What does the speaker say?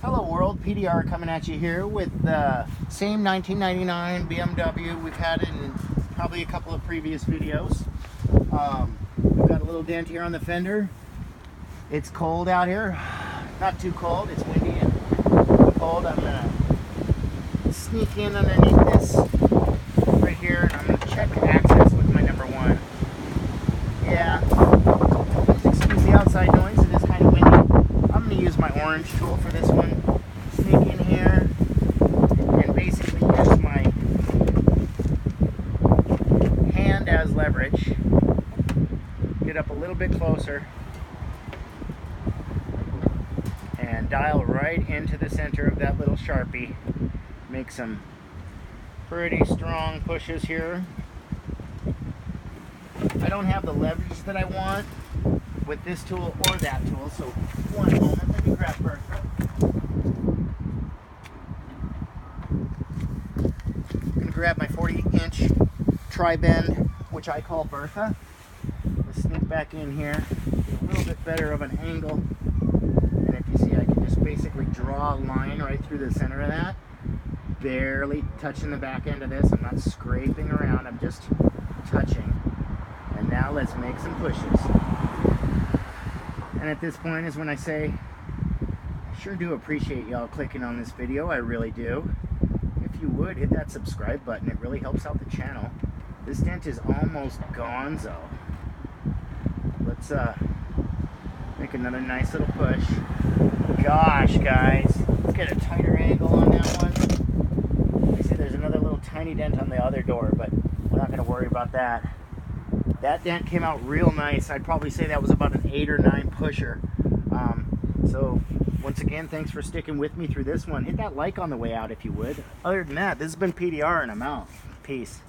Hello world, PDR coming at you here with the same 1999 BMW we've had in probably a couple of previous videos. We've got a little dent here on the fender. It's cold out here, not too cold, it's windy and cold. I'm gonna sneak in underneath this right here and I'm gonna check access with my number one. Yeah, please excuse the outside noise, it is kind of windy. I'm going to use my orange tool for this one. Sneak in here and basically use my hand as leverage. Get up a little bit closer and dial right into the center of that little Sharpie. Make some pretty strong pushes here. I don't have the leverage that I want with this tool or that tool, so one moment, let me grab Bertha. I'm going to grab my 40-inch tri-bend, which I call Bertha. Let's sneak back in here, get a little bit better of an angle, and if you see, I can just basically draw a line right through the center of that, barely touching the back end of this. I'm not scraping around, I'm just touching. And now let's make some pushes. And at this point is when I say, I sure do appreciate y'all clicking on this video, I really do. If you would, hit that subscribe button, it really helps out the channel. This dent is almost gonzo. Let's make another nice little push. Gosh, guys, let's get a tighter angle on that one. I see there's another little tiny dent on the other door, but we're not going to worry about that. That dent came out real nice. I'd probably say that was about an 8 or 9 pusher. So once again, thanks for sticking with me through this one. Hit that like on the way out if you would. Other than that, this has been PDR and I'm out. Peace.